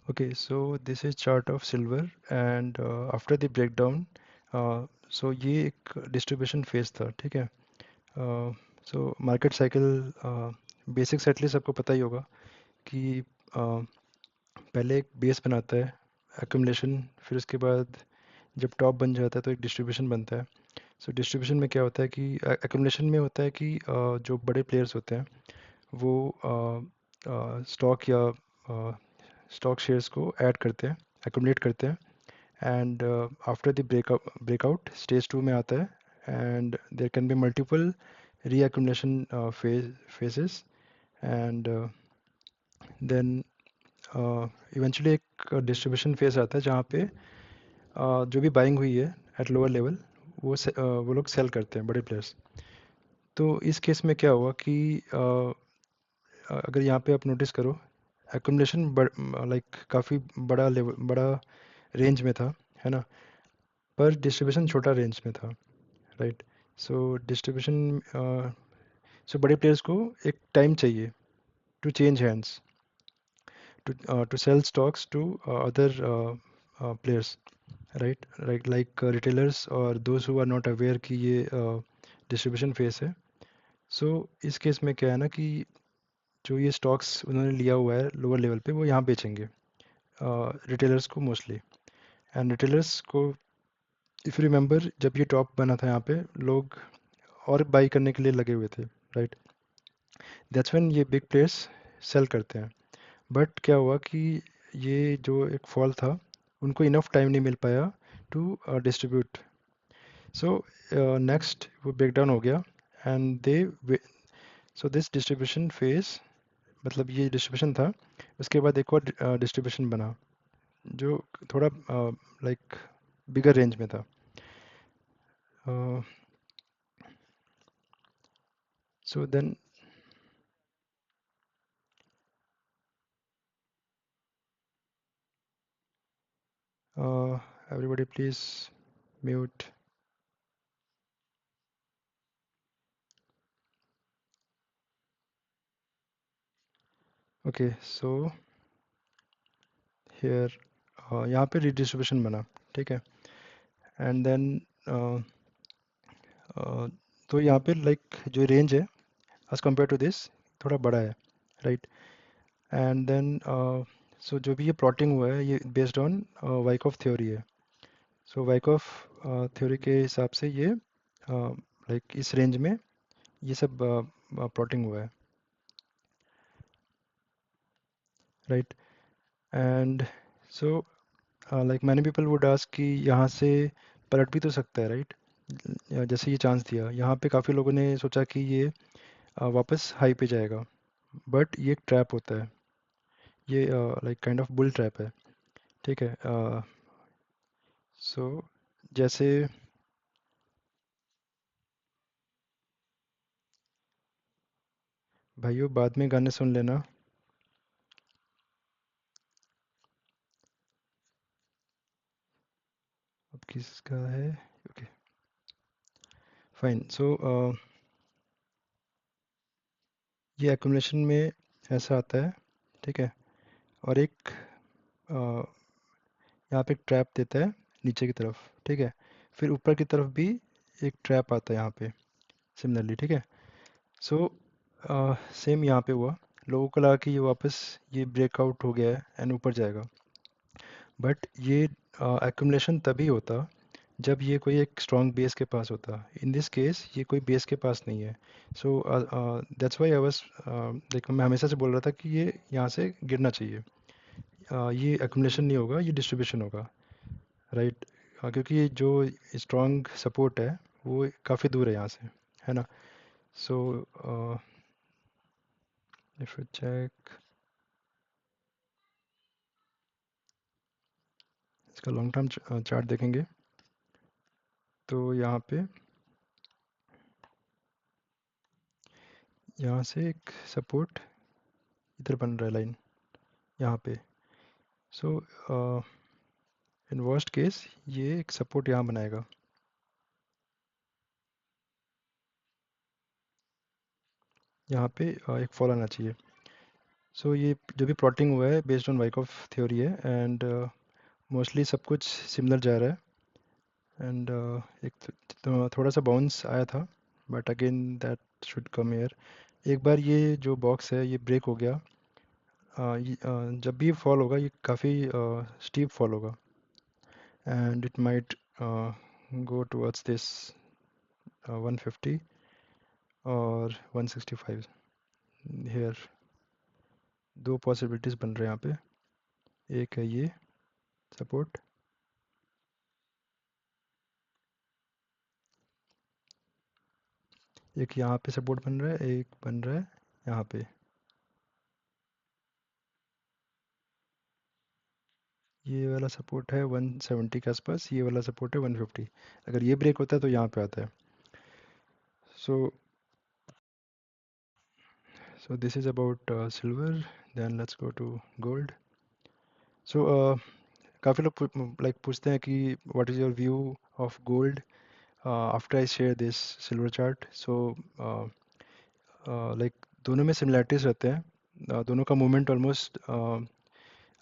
Okay, so this is chart of silver and after the breakdown, so ये एक distribution phase था, ठीक है. So market cycle basics at least आपको पता ही होगा कि पहले एक बेस बनाता है accumulation, फिर उसके बाद जब टॉप बन जाता है तो एक डिस्ट्रीब्यूशन बनता है. सो डिस्ट्रीब्यूशन में क्या होता है कि accumulation में होता है कि जो बड़े प्लेयर्स होते हैं वो स्टॉक या स्टॉक शेयर्स को ऐड करते हैं, accumulate करते हैं. And after the breakout stage 2 में आता है and there can be multiple reaccumulation phases and then eventually एक distribution phase आता है जहाँ पे जो भी बाइंग हुई है at lower level वो लोग सेल करते हैं बड़े प्लेयर्स. तो इस केस में क्या हुआ कि अगर यहाँ पे आप नोटिस करो accumulation लाइक काफ़ी बड़ा लेवल बड़ा रेंज में था, है ना, पर डिस्ट्रीब्यूशन छोटा रेंज में था, राइट. सो डिस्ट्रीब्यूशन सो बड़े प्लेयर्स को एक टाइम चाहिए to change hands, to sell stocks to other players, right, right, like retailers और those who are not aware कि ये डिस्ट्रीब्यूशन फेस है. सो इस केस में क्या है ना कि जो ये स्टॉक्स उन्होंने लिया हुआ है लोअर लेवल पे वो यहाँ बेचेंगे रिटेलर्स को मोस्टली. एंड रिटेलर्स को इफ़ यू रिमेंबर जब ये टॉप बना था यहाँ पे लोग और बाई करने के लिए लगे हुए थे, राइट. दैट्स व्हेन ये बिग प्लेयर्स सेल करते हैं. बट क्या हुआ कि ये जो एक फॉल था उनको इनफ टाइम नहीं मिल पाया टू डिस्ट्रीब्यूट. सो नेक्स्ट वो ब्रेक डाउन हो गया and they so this distribution phase, मतलब ये डिस्ट्रीब्यूशन था, उसके बाद एक और डिस्ट्रीब्यूशन बना जो थोड़ा लाइक बिगर रेंज में था. So then everybody please mute. Okay, so here यहाँ पे redistribution बना, ठीक है. एंड देन तो यहाँ पे लाइक जो रेंज है एज कम्पेयर टू दिस थोड़ा बड़ा है, राइट. एंड देन सो जो भी ये प्लॉटिंग हुआ है ये बेस्ड ऑन वाइकॉफ थ्योरी है. सो वाइकॉफ थ्योरी के हिसाब से ये लाइक इस रेंज में ये सब प्लॉटिंग हुआ है, right. And so like many people would ask कि यहाँ से पलट भी तो सकता है, राइट. जैसे ये चांस दिया यहाँ पे काफ़ी लोगों ने सोचा कि ये वापस हाई पे जाएगा, बट ये एक ट्रैप होता है, ये like kind of bull trap है, ठीक है. सो जैसे भाइयों बाद में गाने सुन लेना. अब किसका है? Okay, fine. सो ये एक्यूमुलेशन में ऐसा आता है, ठीक है. और एक यहाँ पे एक ट्रैप देता है नीचे की तरफ, ठीक है. फिर ऊपर की तरफ भी एक ट्रैप आता है यहाँ पे सिमिलरली, ठीक है. सो सेम यहाँ पे हुआ, लोगों को लगा कि ये वापस ये ब्रेकआउट हो गया है एंड ऊपर जाएगा. बट ये एक्यूमुलेशन तभी होता जब ये कोई एक स्ट्रॉन्ग बेस के पास होता. इन दिस केस ये कोई बेस के पास नहीं है. So that's why I was like मैं हमेशा से बोल रहा था कि ये यहाँ से गिरना चाहिए. ये एक्यूमुलेशन नहीं होगा, ये डिस्ट्रीब्यूशन होगा, राइट. क्योंकि ये जो स्ट्रॉन्ग सपोर्ट है वो काफ़ी दूर है यहाँ से, है ना. सो इफ यू चेक इसका लॉन्ग टर्म चार्ट देखेंगे तो यहाँ से एक सपोर्ट इधर बन रहा है लाइन यहाँ पे. सो इन वर्स्ट केस ये एक सपोर्ट यहाँ बनाएगा, यहाँ पे एक फॉल आना चाहिए. सो ये जो भी प्लॉटिंग हुआ है बेस्ड ऑन वाइकॉफ थ्योरी है, एंड मोस्टली सब कुछ सिमिलर जा रहा है। एंड एक थोड़ा सा बाउंस आया था, but again that should come here. एक बार ये जो बॉक्स है ये ब्रेक हो गया, जब भी फॉल होगा ये काफ़ी स्टीप फॉल होगा, and it might go towards this 150 और 165 हेयर। दो पॉसिबिलिटीज़ बन रहे हैं यहाँ पे, एक है ये सपोर्ट, एक यहाँ पे सपोर्ट बन रहा है, एक बन रहा है यहाँ पे। ये वाला सपोर्ट है 170 के आसपास, ये वाला सपोर्ट है 150। अगर ये ब्रेक होता है तो यहाँ पे आता है। So so this is about silver. Then let's go to gold. So काफ़ी लोग लाइक पूछते हैं कि what is your view of gold after I share this silver chart. So like दोनों में सिमिलैरिटीज रहते हैं, दोनों का movement almost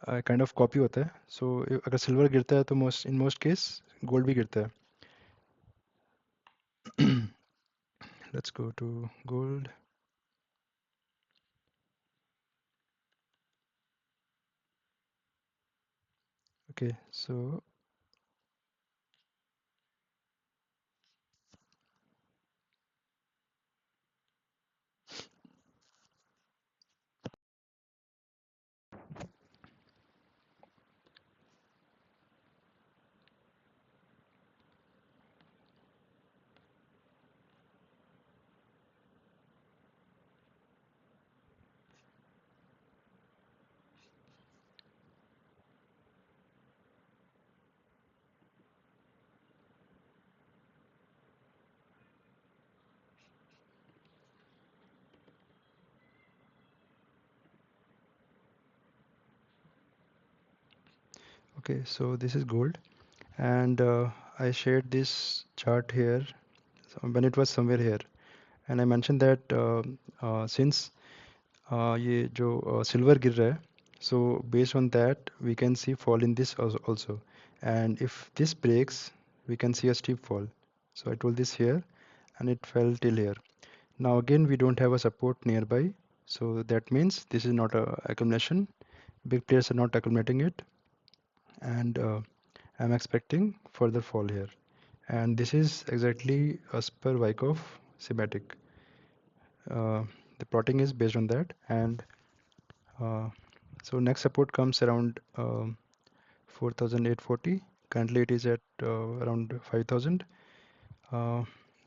kind of copy होता है। सो अगर सिल्वर गिरता है तो most in most case gold भी गिरता है। Let's go to gold. Okay so okay, so this is gold, and I shared this chart here when it was somewhere here, and I mentioned that since ये जो silver गिर रहा है, so based on that we can see fall in this also, and if this breaks we can see a steep fall. So I told this here and it fell till here. Now again we don't have a support nearby, so that means this is not a accumulation. Big players are not accumulating it, and I'm expecting further fall here, and this is exactly as per Wyckoff schematic. The plotting is based on that, and uh, so next support comes around 4,840. Currently it is at around 5,000. Uh,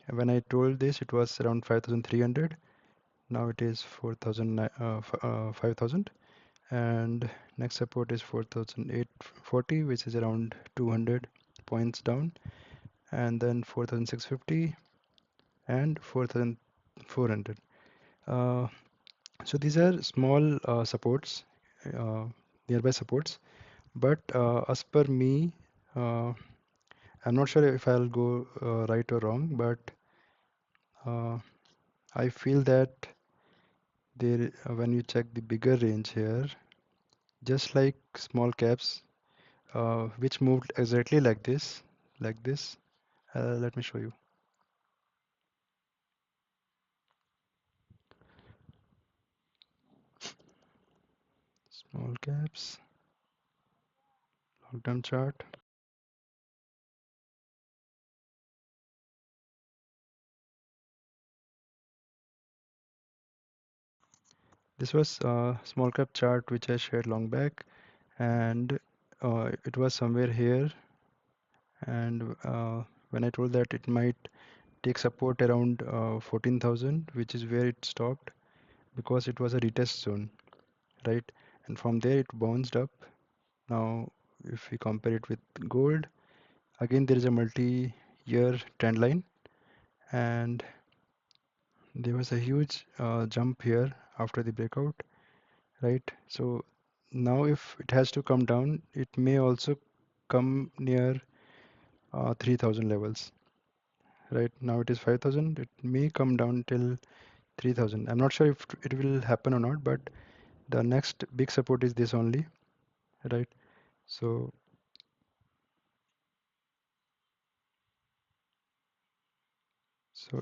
when I told this it was around 5,300. Now it is 5,000, and next support is 4,840, which is around 200 points down, and then 4,650 and 4,400. Uh, so these are small supports, uh, nearby supports, but as per me, uh, I'm not sure if I'll go right or wrong, but uh, I feel that there, when you check the bigger range here, just like small caps, which moved exactly like this, like this. Let me show you. Small caps, long-term chart. This was a small cap chart which I shared long back, and it was somewhere here. And when I told that it might take support around 14,000, which is where it stopped because it was a retest zone, right? And from there it bounced up. Now, if we compare it with gold, again there is a multi-year trend line, and there was a huge jump here after the breakout, right? So now if it has to come down, it may also come near 3,000 levels, right? Now it is 5,000, it may come down till 3,000. I'm not sure if it will happen or not, but The next big support is this only, right? So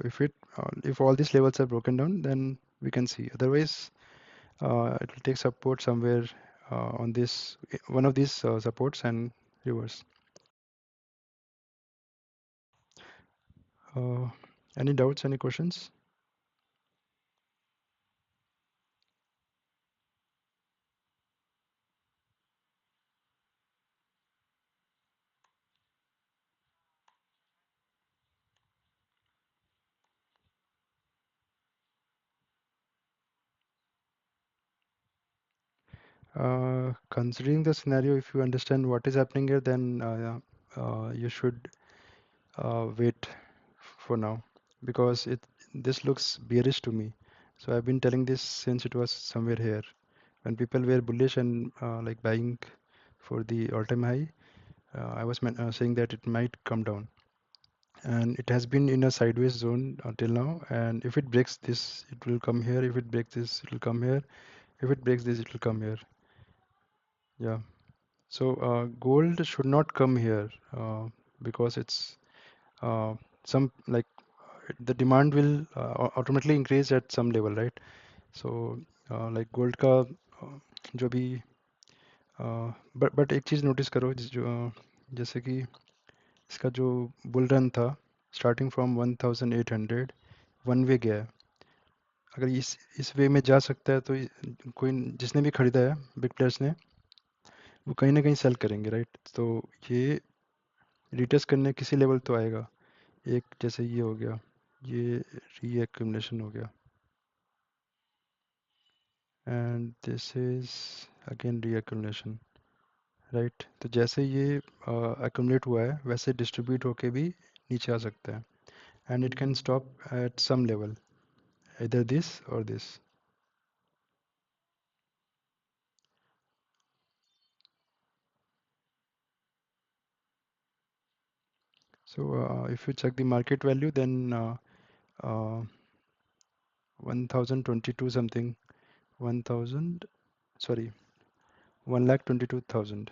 if all these levels are broken down, then we can see. Otherwise, it will take support somewhere on this one of these supports and reverse. Uh, any doubts? Any questions? Considering the scenario, if you understand what is happening here, then you should wait for now, because it this looks bearish to me. So I've been telling this since it was somewhere here. When people were bullish and like buying for the all-time high, I was saying that it might come down, and it has been in a sideways zone until now. And if it breaks this, it will come here. If it breaks this, it will come here. If it breaks this, it will come here. Yeah. So gold should not come here because it's uh, some like the demand will automatically increase at some level, right? So like gold का जो भी but एक चीज़ notice करो जैसे कि इसका जो bull run था स्टार्टिंग फ्रॉम 1800 वन वे गया है। अगर इस वे में जा सकता है तो कोई जिसने भी खरीदा है बिग प्लेयर्स ने वो कहीं ना कहीं सेल करेंगे, राइट? तो ये रिटेस्ट करने किसी लेवल तो आएगा। एक जैसे ये हो गया, ये रीएक्यूमुलेशन हो गया, and this is again reaccumulation, right? तो जैसे ये एक्यूमुलेट हुआ है वैसे डिस्ट्रीब्यूट होके भी नीचे आ सकता है, and it can stop at some level, either this or this. So if you check the market value, then uh, 1022 something, 1000, sorry, 1,22,000,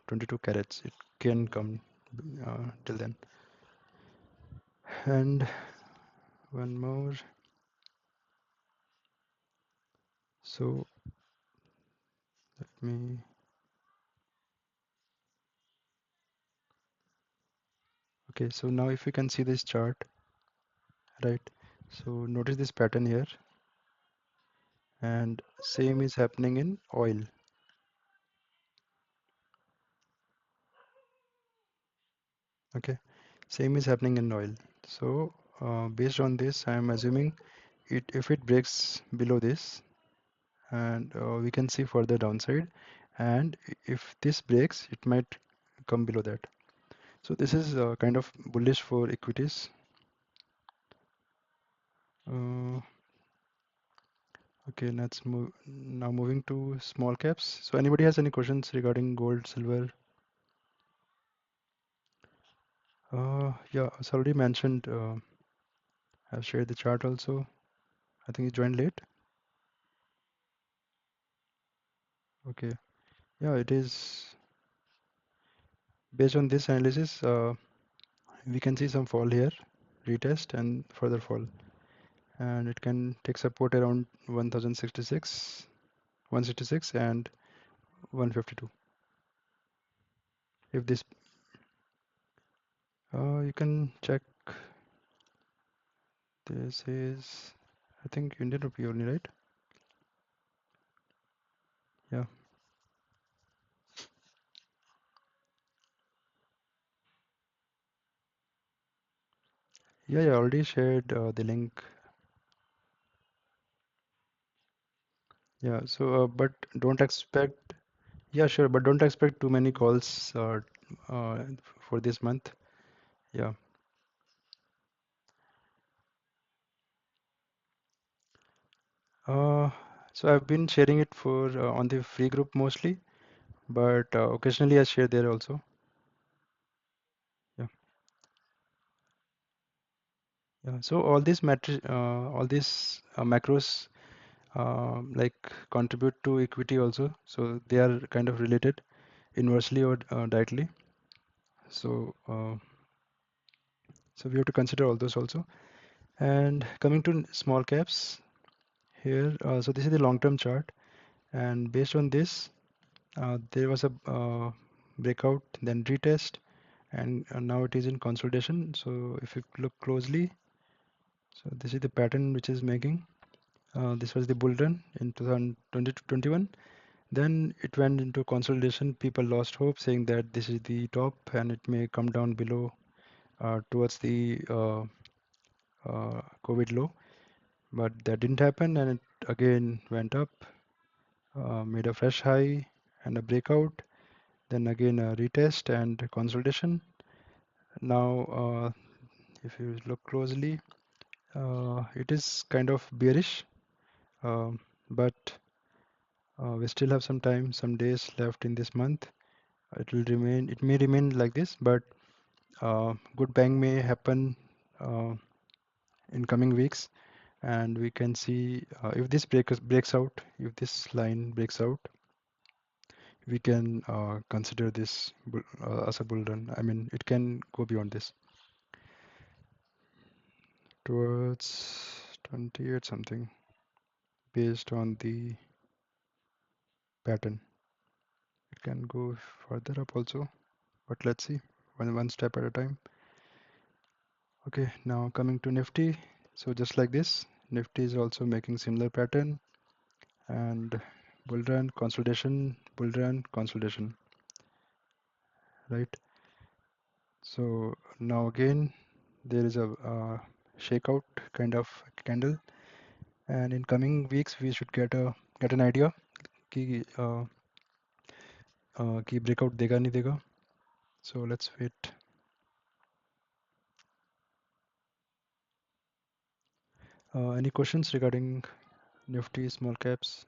22 carats. It can come till then. And one more. So let me. Okay, so now if you can see this chart, right? So notice this pattern here, and same is happening in oil. Okay, same is happening in oil. So based on this, I am assuming it if it breaks below this, and we can see further downside, and if this breaks, it might come below that. So this is kind of bullish for equities. Uh, okay, let's move now. Moving to small caps. So anybody has any questions regarding gold, silver? Yeah, as already mentioned, I've shared the chart also. I think you joined late. Okay, yeah, it is based on this analysis. We can see some fall here, retest and further fall, and it can take support around 1066, 166 and 152. If this, you can check. This is, I think, Indian rupee only, right? Yeah, yeah. I already shared the link. Yeah, so but don't expect. Yeah, sure, but don't expect too many calls uh, for this month. Yeah. Uh, so I've been sharing it for on the free group mostly, but occasionally I share there also. Yeah, yeah. So all these macros like contribute to equity also. So they are kind of related inversely or directly. So so we have to consider all those also. And coming to small caps here, so this is the long-term chart, and based on this, there was a breakout, then retest, and now it is in consolidation. So if you look closely, so this is the pattern which is making. This was the bull run in 2020 to 21. Then it went into consolidation. People lost hope, saying that this is the top and it may come down below towards the COVID low. But that didn't happen, and it again went up, made a fresh high and a breakout, then again a retest and consolidation. Now, if you look closely, it is kind of bearish, but we still have some time, some days left in this month. It may remain like this, but good bang may happen uh, in coming weeks, and we can see if this breaks out, if this line breaks out, we can consider this as a bull run. I mean, it can go beyond this towards 28 something based on the pattern. It can go further up also, but let's see one step at a time. Okay, now coming to Nifty. So just like this, Nifty is also making similar pattern and bull run, consolidation, bull run, consolidation, right? So now again, there is a shakeout kind of candle, and in coming weeks we should get an idea कि breakout देगा नहीं देगा. So let's wait. Any questions regarding Nifty small caps?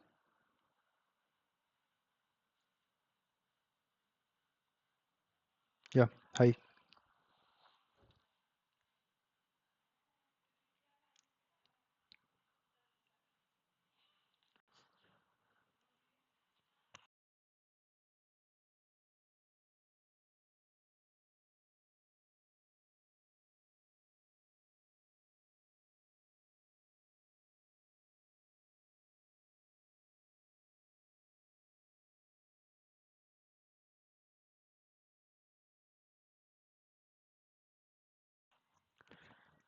Yeah, hi.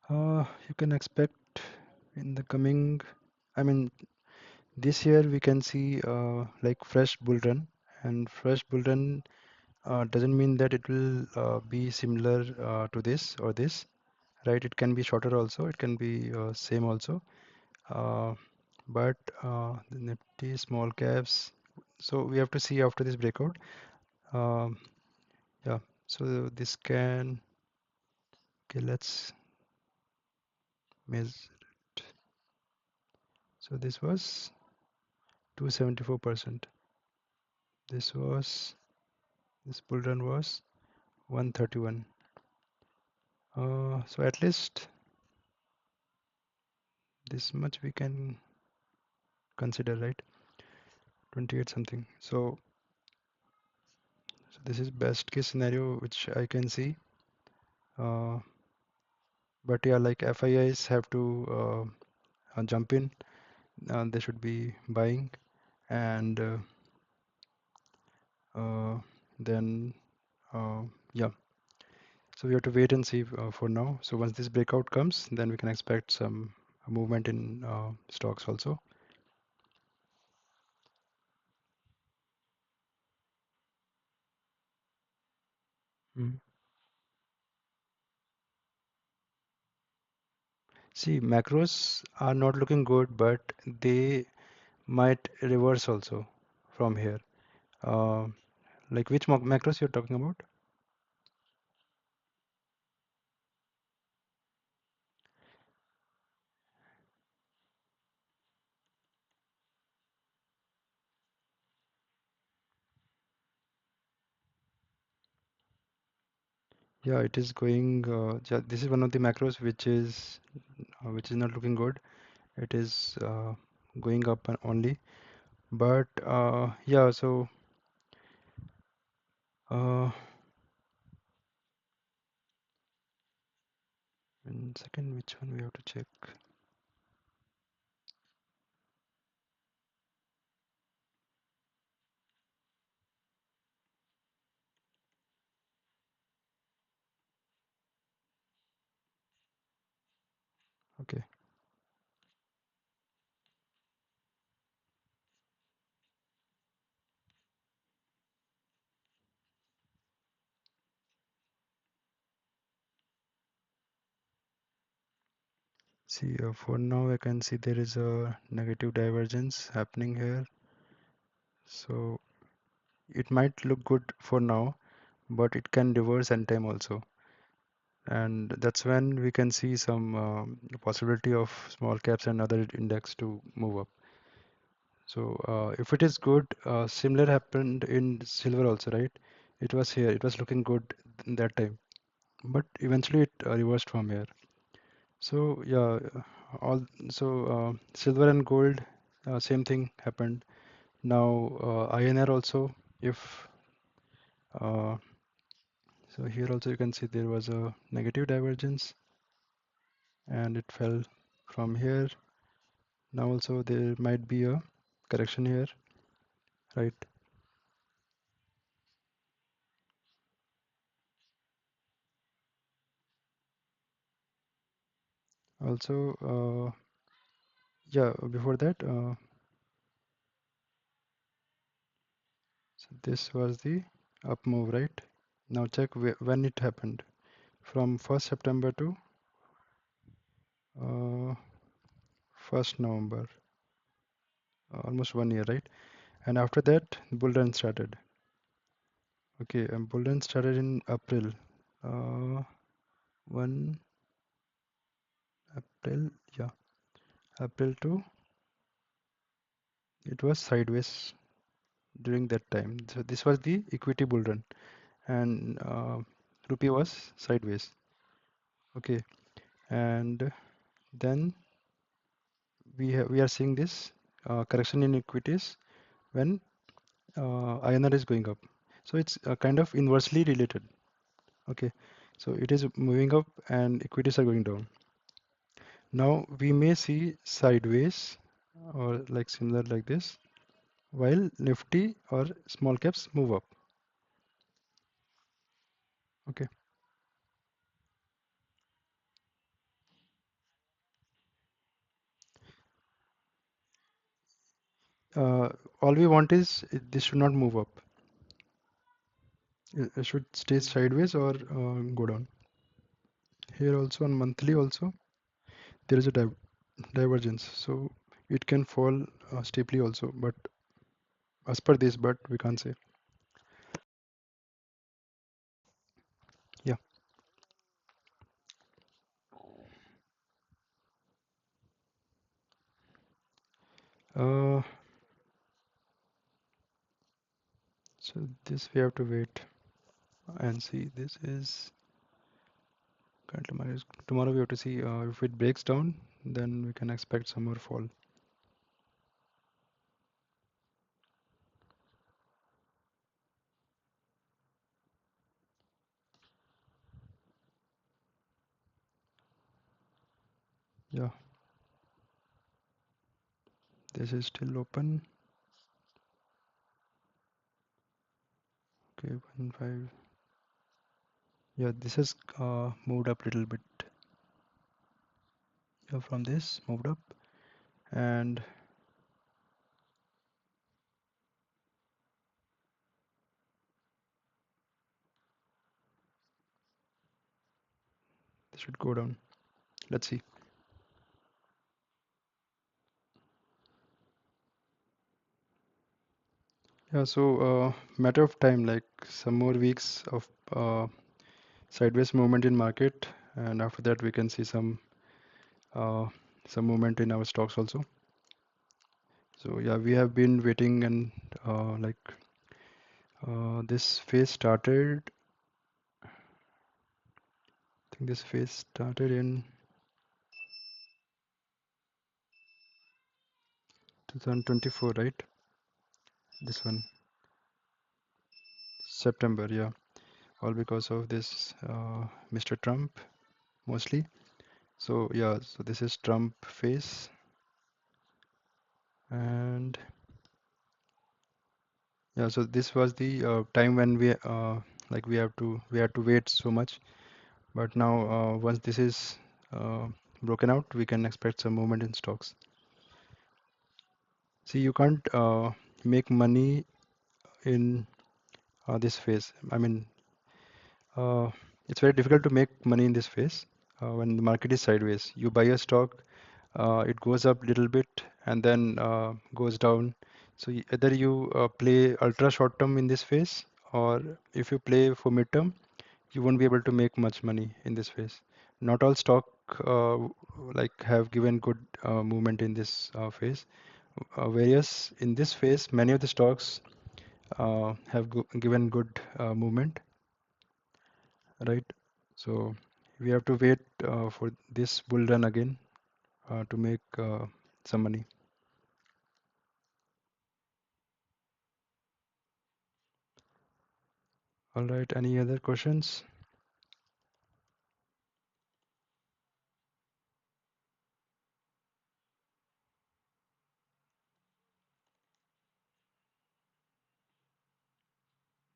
You can expect in the coming, I mean, this year we can see like fresh bull run, and fresh bull run doesn't mean that it will be similar to this or this, right? It can be shorter also, it can be same also. Uh, but the Nifty small caps, so we have to see after this breakout. Um, yeah, so this can, okay, let's measure it. So this was 274%. This was, this bull run was 131. So at least this much we can consider, right? 28 something. So this is best case scenario which I can see. Uh, but yeah, like FIIs have to jump in. They should be buying, and uh, then yeah. So we have to wait and see for now. So once this breakout comes, then we can expect some movement in stocks also. Mm. See, macros are not looking good, but they might reverse also from here. Uh, like which macros you're talking about? Yeah, it is going. This is one of the macros which is not looking good. It is going up and only. But yeah, so uh, 1 second, which one we have to check? Okay, see, for now I can see there is a negative divergence happening here. So it might look good for now, but it can reverse anytime also. And that's when we can see some possibility of small caps and other index to move up. So if it is good, similar happened in silver also, right? It was here, it was looking good in that time, but eventually it reversed from here. So yeah, all so silver and gold, same thing happened. Now INR also, if uh, so here also you can see there was a negative divergence and it fell from here. Now also there might be a correction here, right? Also, yeah, before that, so this was the up move, right? Now check when it happened. From 1st September to uh, 1st November, almost 1 year, right? And after that, bull run started. Okay, and bull run started in April. 1 April, yeah, April to, it was sideways during that time. So this was the equity bull run, and rupee was sideways. Okay, and then we are seeing this correction in equities when INR is going up. So it's kind of inversely related. Okay, so it is moving up and equities are going down. Now we may see sideways or like similar like this, while Nifty or small caps move up. Okay, uh, all we want is this should not move up. It should stay sideways or go down. Here also on monthly also there is a divergence, so it can fall steeply also. But as per this, but we can't say. Yeah. Uh, so this we have to wait and see. This is currently minus. Tomorrow we have to see if it breaks down, then we can expect some more fall. Yeah, this is still open. Okay, 1.5. Yeah, this has moved up a little bit. Yeah, from this moved up, and this should go down. Let's see. Yeah, so matter of time, like some more weeks of sideways movement in market, and after that we can see uh, some movement in our stocks also. So yeah, we have been waiting, and like this phase started. I think this phase started in 2024, right? This one, September, yeah. All because of this Mr. Trump mostly. So yeah, so this is Trump face, and yeah, so this was the time when we had to wait so much. But now once this is uh, broken out, we can expect some movement in stocks. See, you can't make money in this phase. I mean, uh, it's very difficult to make money in this phase when the market is sideways. You buy a stock, it goes up little bit and then goes down. So either you play ultra short term in this phase, or if you play for midterm, you won't be able to make much money in this phase. Not all stock have given good movement in this phase. Whereas in this phase, many of the stocks have given good movement, right? So we have to wait for this bull run again to make some money. All right, any other questions?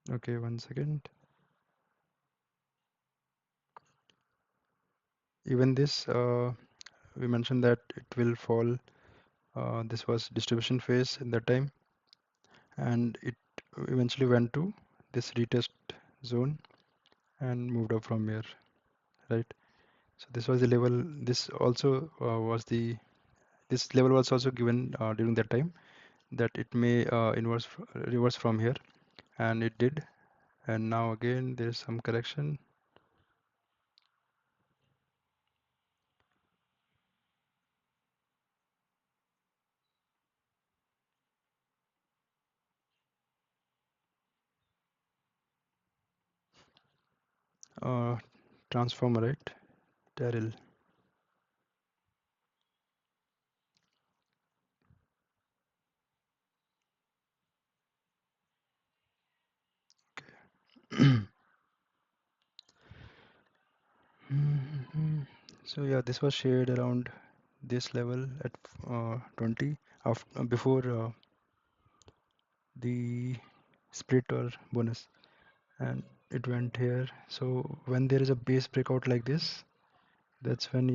Okay, one second. Even this, we mentioned that it will fall. This was distribution phase in that time, and it eventually went to this retest zone and moved up from here, right? So this was the level. This also was the this level was also given during that time that it may reverse from here, and it did. And now again there is some correction. Uh, Transformer, right? Daryl. Mhm. So yeah, this was shared around this level at 20 before the split or bonus, and it went here. So when there is a base breakout like this, that's when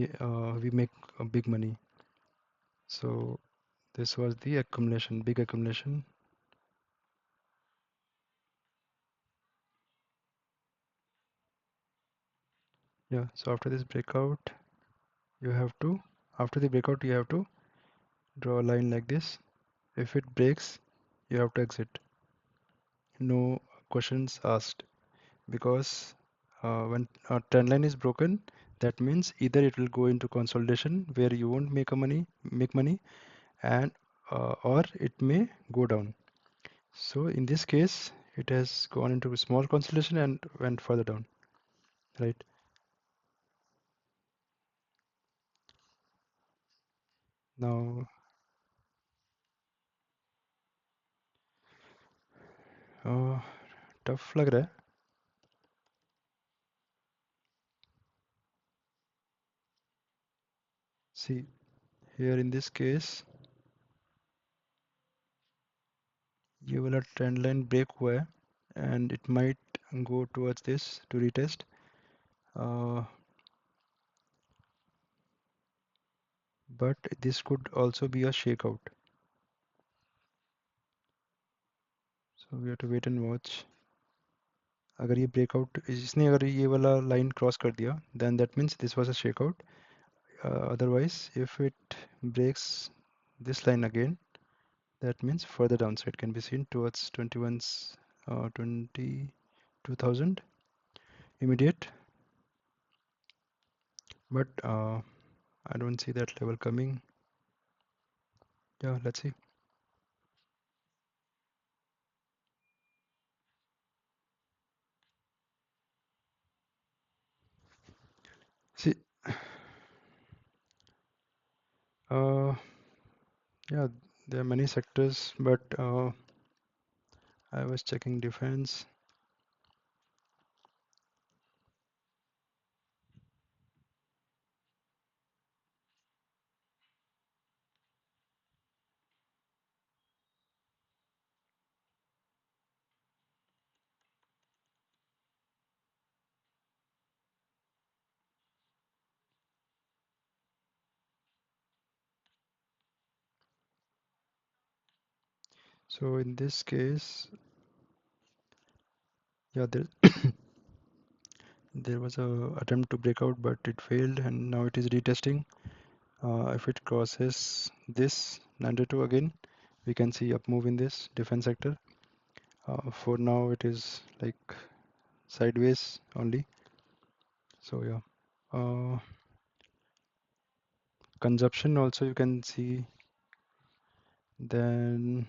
we make a big money. So this was the accumulation, big accumulation. Yeah, so after this breakout, you have to, after the breakout, you have to draw a line like this. If it breaks, you have to exit. No questions asked, because when a trend line is broken, that means either it will go into consolidation where you won't make money, and or it may go down. So in this case, it has gone into a small consolidation and went further down, right? Now, uh, tough लग रहा है. See, here in this case, ये वाला trend line break हुआ है, and it might go towards this to retest. Uh, but this could also be a shakeout. So we have to wait and watch. अगर ये breakout इसने अगर ये वाला line cross कर दिया, then that means this was a shakeout. Otherwise, if it breaks this line again, that means further downside can be seen towards 22,000 immediate. But I don't see that level coming. Yeah, let's see. See, uh, yeah, there are many sectors, but I was checking defense. So in this case, yeah, there was a attempt to break out, but it failed, and now it is retesting. If it crosses this 92 again, we can see up move in this defense sector. For now, it is like sideways only. So yeah, consumption also you can see. Then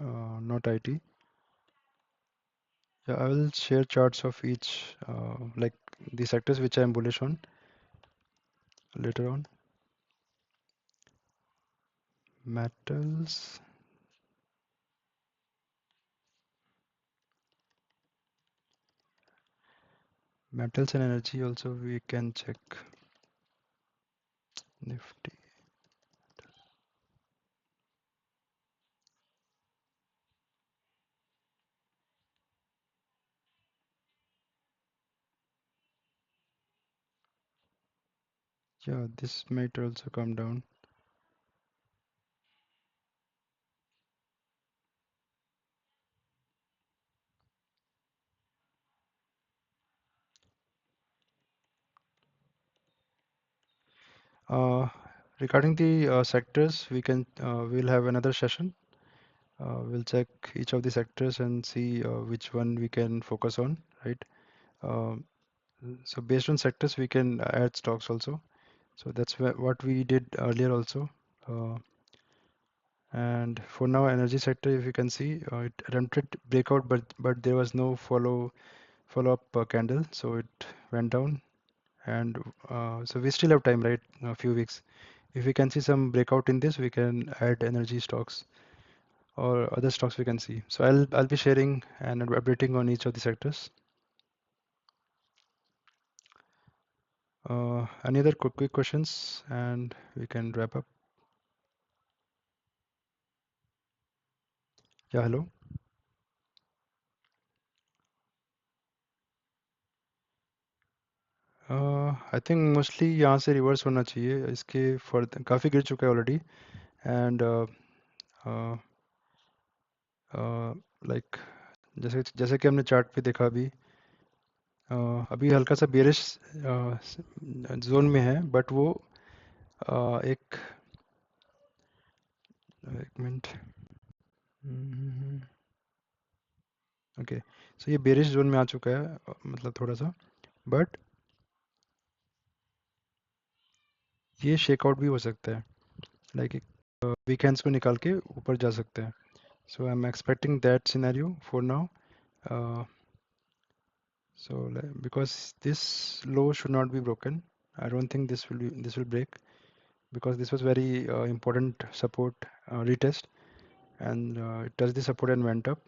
not IT. Yeah, I will share charts of each, like the sectors which I am bullish on later on. Metals, metals and energy also we can check. Nifty. Yeah, this might also come down. Uh, Regarding the sectors, we'll have another session. We'll check each of the sectors and see which one we can focus on, right? Um, so based on sectors, we can add stocks also. So that's what we did earlier also. Uh, and for now, energy sector, if you can see, it attempted breakout, but there was no follow-up candle, so it went down. And so we still have time, right? A few weeks. If we can see some breakout in this, we can add energy stocks or other stocks we can see. So I'll be sharing and updating on each of the sectors. Any other quick questions, and we can wrap up. Yeah, hello. I think mostly यहाँ से reverse होना चाहिए इसके further काफ़ी गिर चुका है already and like जैसे जैसे कि हमने चार्ट पे देखा अभी अभी हल्का सा बेरिश जोन में है बट वो एक एक मिनट ओके सो ये बेरिश जोन में आ चुका है मतलब थोड़ा सा बट ये शेकआउट भी हो सकता है लाइक एक वीकेंड्स को निकाल के ऊपर जा सकते हैं so I am expecting that scenario for now because this low should not be broken, I don't think this will break because this was very important support retest, and it touched the support and went up.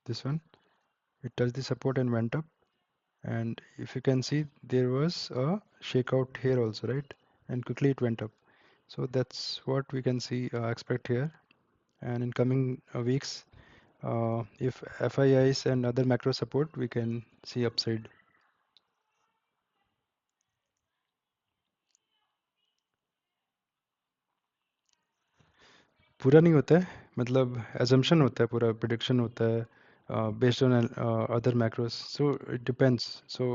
This one, it touched the support and went up, and if you can see, there was a shakeout here also, right? And quickly it went up. So that's what we can see expect here, and in coming weeks, if FIIs and other macro support, we can see upside. पूरा नहीं होता है मतलब assumption होता है पूरा prediction होता है based on other macros so it depends so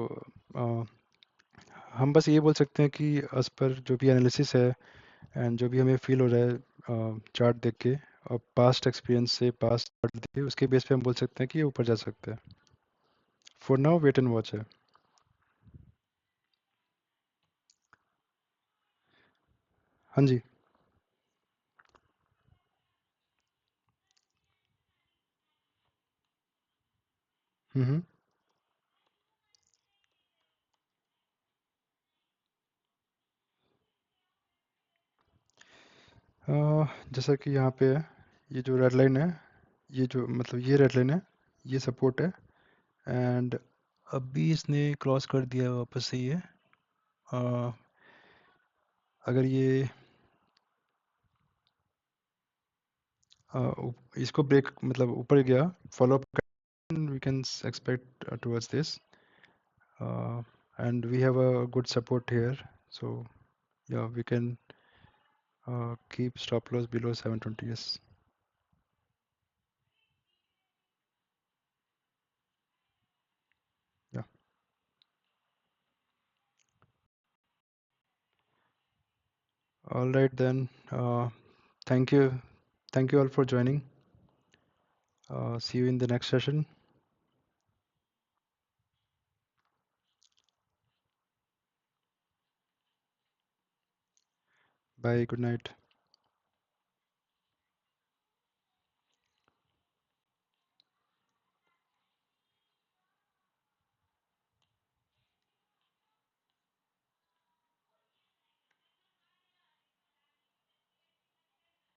uh, हम बस ये बोल सकते हैं कि as per जो भी analysis है and जो भी हमें feel हो रहा है chart देख के और past experience से past chart देख के उसके base पे हम बोल सकते हैं कि ये ऊपर जा सकता है for now wait and watch है हाँ जी हम्म जैसा कि यहाँ पे है, ये जो रेड लाइन है, ये जो मतलब ये रेड लाइन है, ये सपोर्ट है। एंड अभी इसने क्रॉस कर दिया वापस से ये। अ, अगर ये इसको ब्रेक मतलब ऊपर गया, follow up, we can expect towards this, and we have a good support here. So yeah, we can keep stop loss below 720. Yes. Yeah. All right then. Thank you. Thank you all for joining. See you in the next session. Bye. Good night.